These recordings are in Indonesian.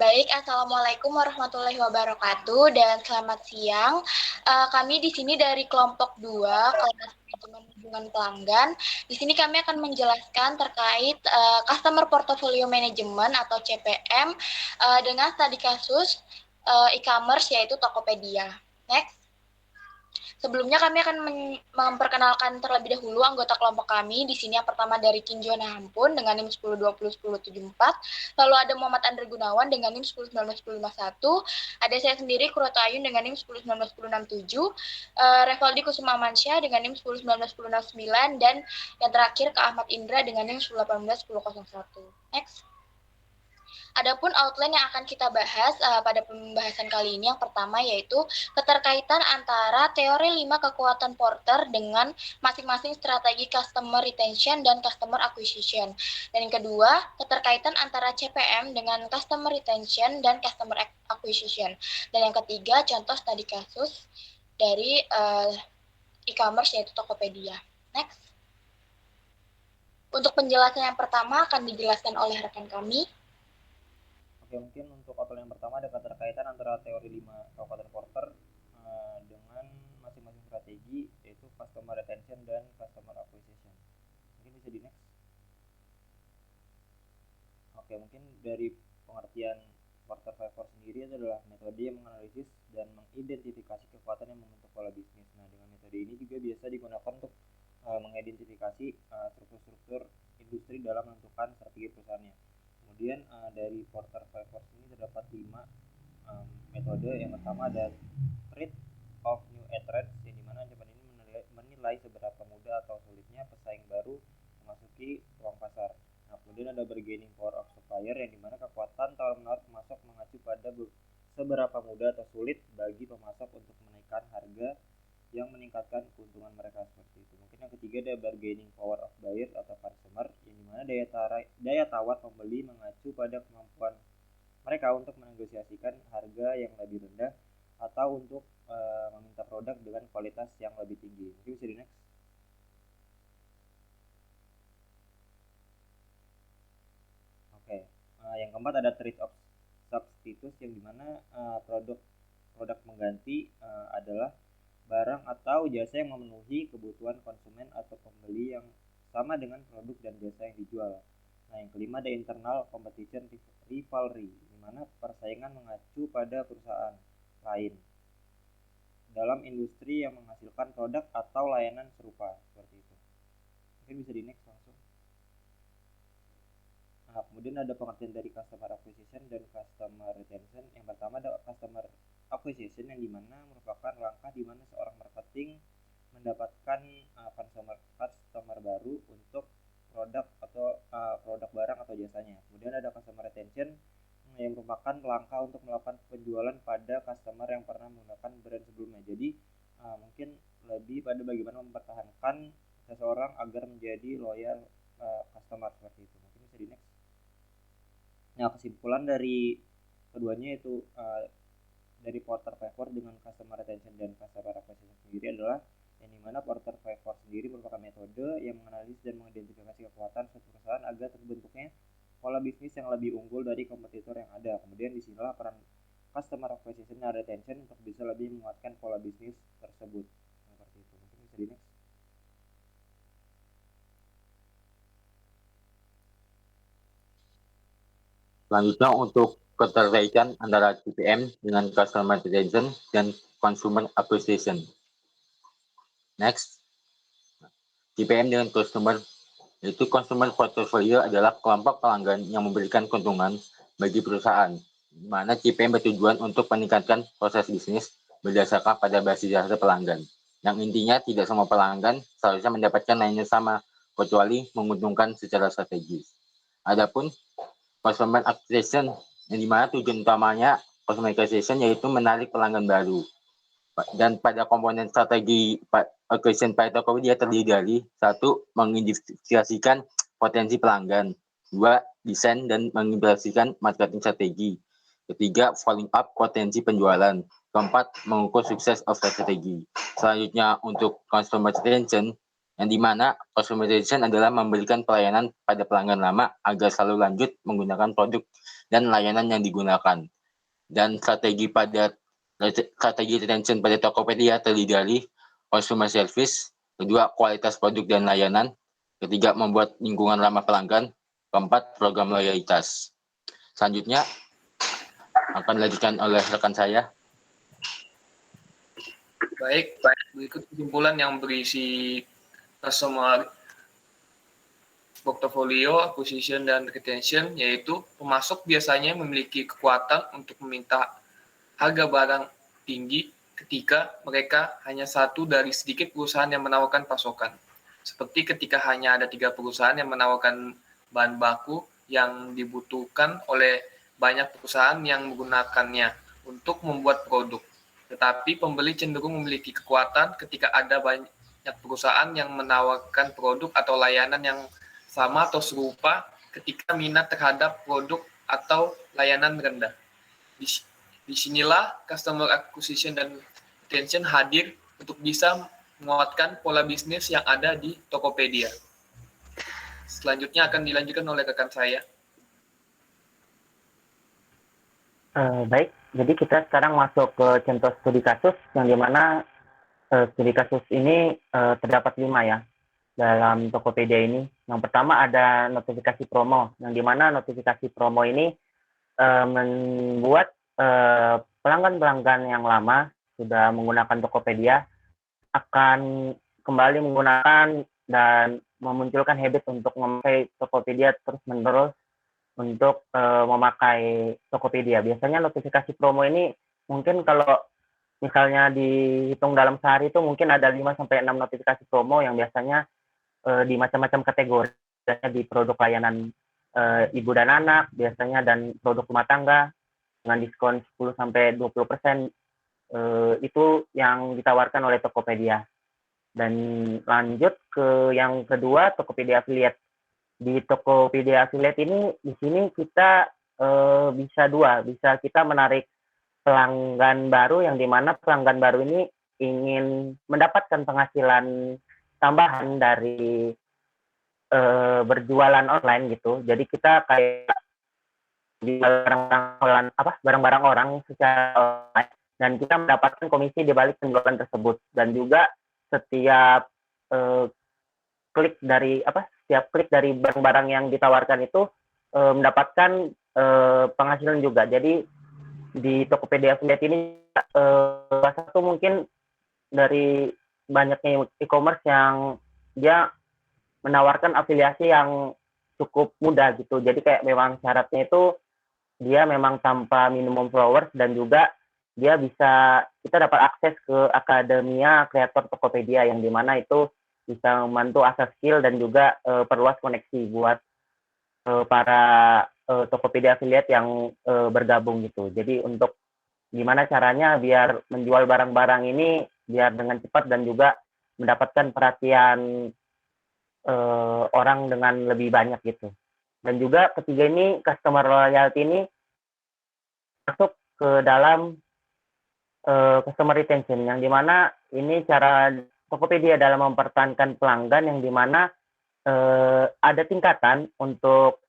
Baik, Assalamualaikum warahmatullahi wabarakatuh dan selamat siang. Kami di sini dari kelompok 2, kelas manajemen hubungan pelanggan. Di sini kami akan menjelaskan terkait Customer Portfolio Management atau CPM dengan studi kasus e-commerce yaitu Tokopedia. Next. Sebelumnya kami akan memperkenalkan terlebih dahulu anggota kelompok kami. Di sini yang pertama dari Kinjona Hampun dengan NIM 10201074. Lalu ada Muhammad Andre Gunawan dengan NIM 10191051. Ada saya sendiri Kuroto Ayun dengan NIM 10191067. Revaldi Kusuma Mansyah dengan NIM 10191069 dan yang terakhir Kak Ahmad Indra dengan NIM 10181001. Next. Adapun outline yang akan kita bahas pada pembahasan kali ini yang pertama yaitu keterkaitan antara teori 5 kekuatan Porter dengan masing-masing strategi customer retention dan customer acquisition. Dan yang kedua, keterkaitan antara CPM dengan customer retention dan customer acquisition. Dan yang ketiga, contoh studi kasus dari e-commerce yaitu Tokopedia. Next. Untuk penjelasan yang pertama akan dijelaskan oleh rekan kami. Oke, mungkin untuk outline yang pertama ada keterkaitan antara teori 5 kekuatan Porter dengan masing-masing strategi yaitu customer retention dan customer acquisition. Mungkin bisa di next. Oke, mungkin dari pengertian Porter 5 sendiri adalah metode yang menganalisis dan mengidentifikasi kekuatan yang membentuk pola bisnis. Nah, dengan metode ini juga biasa digunakan untuk mengidentifikasi struktur-struktur industri dalam menentukan strategi perusahaannya. Kemudian dari Porter 5 ini terdapat 5 metode. Yang pertama ada Trade of New Entrants, yang dimana ancaman ini menilai seberapa mudah atau sulitnya pesaing baru memasuki ruang pasar. Nah, kemudian ada Bargaining Power of Supplier, yang dimana kekuatan tawar-menawar pemasok mengacu pada seberapa mudah atau sulit bagi pemasok untuk menaikkan harga yang meningkatkan keuntungan mereka, seperti itu. Mungkin yang ketiga ada Bargaining Power of Buyer atau Consumer, yang dimana daya tawar pembeli mengacu pada kemampuan mereka untuk menegosiasikan harga yang lebih rendah atau untuk meminta produk dengan kualitas yang lebih tinggi. Mungkin bisa di next. Oke, yang keempat ada Trade of Substitutes, yang dimana produk mengganti adalah barang atau jasa yang memenuhi kebutuhan konsumen atau pembeli yang sama dengan produk dan jasa yang dijual. Nah, yang kelima ada internal competition rivalry, di mana persaingan mengacu pada perusahaan lain dalam industri yang menghasilkan produk atau layanan serupa, seperti itu. Mungkin bisa di next langsung. Nah, kemudian ada pengertian dari customer acquisition dan customer retention. Yang pertama ada customer acquisition, yang dimana merupakan langkah di mana seorang marketing mendapatkan customer baru untuk produk atau produk barang atau jasanya. Kemudian ada customer retention, yang merupakan langkah untuk melakukan penjualan pada customer yang pernah menggunakan brand sebelumnya. Jadi mungkin lebih pada bagaimana mempertahankan seseorang agar menjadi loyal customer, seperti itu. Mungkin bisa di next. Nah, kesimpulan dari keduanya itu dari Porter 5 dengan customer retention dan customer acquisition sendiri adalah yang dimana Porter 5 sendiri merupakan metode yang menganalisis dan mengidentifikasi kekuatan suatu perusahaan agar terbentuknya pola bisnis yang lebih unggul dari kompetitor yang ada. Kemudian disinilah peran customer acquisition dan retention untuk bisa lebih menguatkan pola bisnis tersebut. Seperti itu. Mungkin bisa di next. Selanjutnya untuk keterkaitan antara CPM dengan Customer Retention dan Consumer Acquisition. Next, CPM dengan Customer, yaitu Consumer Portfolio adalah kelompok pelanggan yang memberikan keuntungan bagi perusahaan, di mana CPM bertujuan untuk meningkatkan proses bisnis berdasarkan pada basis jasa pelanggan, yang intinya tidak semua pelanggan seharusnya mendapatkan layanan sama, kecuali menguntungkan secara strategis. Adapun Customer Acquisition, yang dimana tujuan utamanya Customer Acquisition yaitu menarik pelanggan baru. Dan pada komponen strategi acquisition pada Tokopedia terdiri dari 1. Mengidentifikasikan potensi pelanggan, 2. Desain dan mengimplementasikan marketing strategi, 3. Following up potensi penjualan, 4. Mengukur sukses of strategi. Selanjutnya untuk customer retention, yang dimana customer retention adalah memberikan pelayanan pada pelanggan lama agar selalu lanjut menggunakan produk dan layanan yang digunakan. Dan strategi retention pada Tokopedia terdiri dari consumer service, kedua kualitas produk dan layanan, ketiga membuat lingkungan ramah pelanggan, keempat program loyalitas. Selanjutnya akan dilanjutkan oleh rekan saya. Baik, berikut kesimpulan yang berisi customer portfolio, acquisition, dan retention, yaitu pemasok biasanya memiliki kekuatan untuk meminta harga barang tinggi ketika mereka hanya satu dari sedikit perusahaan yang menawarkan pasokan. Seperti ketika hanya ada 3 perusahaan yang menawarkan bahan baku yang dibutuhkan oleh banyak perusahaan yang menggunakannya untuk membuat produk. Tetapi pembeli cenderung memiliki kekuatan ketika ada banyak perusahaan yang menawarkan produk atau layanan yang sama atau serupa ketika minat terhadap produk atau layanan rendah. Disinilah customer acquisition dan retention hadir untuk bisa menguatkan pola bisnis yang ada di Tokopedia. Selanjutnya akan dilanjutkan oleh rekan saya. Baik, jadi kita sekarang masuk ke contoh studi kasus yang dimana studi kasus ini terdapat 5 ya dalam Tokopedia ini. Yang pertama ada notifikasi promo, yang dimana notifikasi promo ini membuat pelanggan-pelanggan yang lama sudah menggunakan Tokopedia akan kembali menggunakan dan memunculkan habit untuk memakai Tokopedia terus-menerus untuk memakai Tokopedia. Biasanya notifikasi promo ini mungkin kalau misalnya dihitung dalam sehari itu mungkin ada 5-6 notifikasi promo yang biasanya di macam-macam kategori. Biasanya di produk layanan ibu dan anak, biasanya dan produk rumah tangga dengan diskon 10-20%. Itu yang ditawarkan oleh Tokopedia. Dan lanjut ke yang kedua, Tokopedia Affiliate. Di Tokopedia Affiliate ini, di sini kita bisa kita menarik pelanggan baru yang dimana pelanggan baru ini ingin mendapatkan penghasilan tambahan dari berjualan online gitu. Jadi kita kayak jual barang-barang orang secara online dan kita mendapatkan komisi di balik penjualan tersebut. Dan juga setiap setiap klik dari barang-barang yang ditawarkan itu mendapatkan penghasilan juga. Jadi di Tokopedia Affiliate ini salah satu mungkin dari banyaknya e-commerce yang dia menawarkan afiliasi yang cukup mudah gitu. Jadi kayak memang syaratnya itu dia memang tanpa minimum followers dan juga kita dapat akses ke Akademia Kreator Tokopedia yang dimana itu bisa membantu asah skill dan juga perluas koneksi buat para Tokopedia affiliate yang bergabung gitu. Jadi untuk gimana caranya biar menjual barang-barang ini biar dengan cepat dan juga mendapatkan perhatian orang dengan lebih banyak gitu. Dan juga ketiga ini customer loyalty ini masuk ke dalam customer retention yang dimana ini cara Tokopedia dalam mempertahankan pelanggan yang dimana ada tingkatan untuk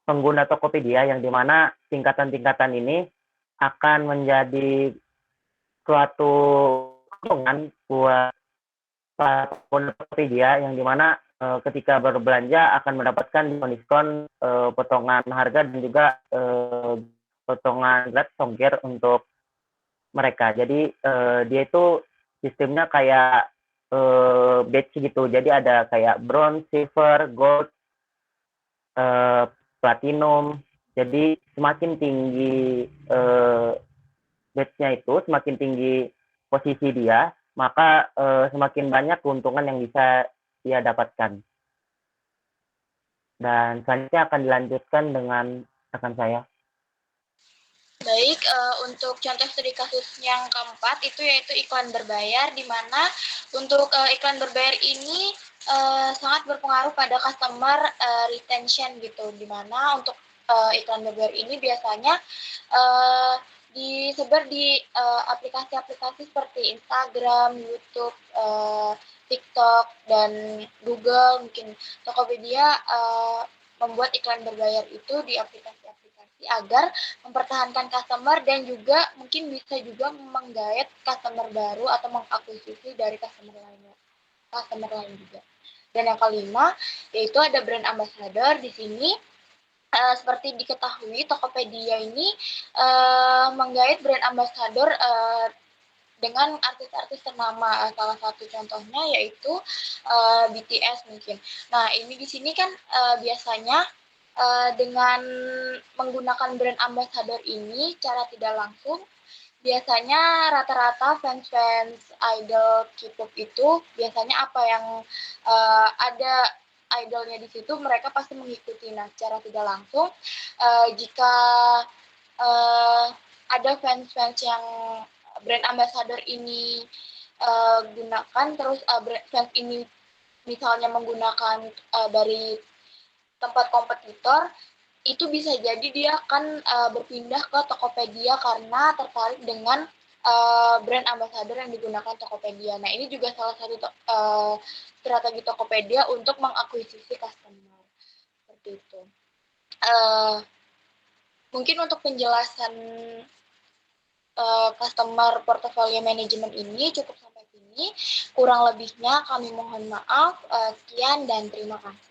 pengguna Tokopedia yang dimana tingkatan-tingkatan ini akan menjadi suatu keuntungan buat pengguna Tokopedia yang dimana ketika berbelanja akan mendapatkan diskon potongan harga dan juga potongan gratis ongkir untuk mereka. Jadi dia itu sistemnya kayak badge gitu. Jadi ada kayak bronze, silver, gold, platinum. Jadi semakin tinggi badge-nya itu, semakin tinggi posisi dia, maka semakin banyak keuntungan yang bisa dia dapatkan. Dan selanjutnya akan dilanjutkan dengan rekan saya. Baik, untuk contoh studi kasus yang keempat itu yaitu iklan berbayar, di mana untuk iklan berbayar ini sangat berpengaruh pada customer retention gitu, di mana untuk iklan berbayar ini biasanya disebar di aplikasi-aplikasi seperti Instagram, YouTube, TikTok, dan Google. Mungkin Tokopedia membuat iklan berbayar itu di aplikasi-aplikasi agar mempertahankan customer dan juga mungkin bisa juga menggait customer baru atau mengakuisisi dari customer lain juga. Dan yang kelima yaitu ada brand ambassador. Di sini seperti diketahui Tokopedia ini menggait brand ambassador dengan artis-artis ternama. Salah satu contohnya yaitu BTS mungkin. Nah, ini di sini kan biasanya dengan menggunakan brand ambassador ini secara tidak langsung, biasanya rata-rata fans-fans idol K-pop itu biasanya apa yang ada idolnya di situ mereka pasti mengikuti. Nah, secara tidak langsung jika ada fans-fans yang brand ambassador ini gunakan terus fans ini misalnya menggunakan dari tempat kompetitor, itu bisa jadi dia akan berpindah ke Tokopedia karena tertarik dengan brand ambassador yang digunakan Tokopedia. Nah, ini juga salah satu strategi Tokopedia untuk mengakuisisi customer. Seperti itu. Mungkin untuk penjelasan customer portfolio management ini cukup sampai sini. Kurang lebihnya kami mohon maaf. Sekian dan terima kasih.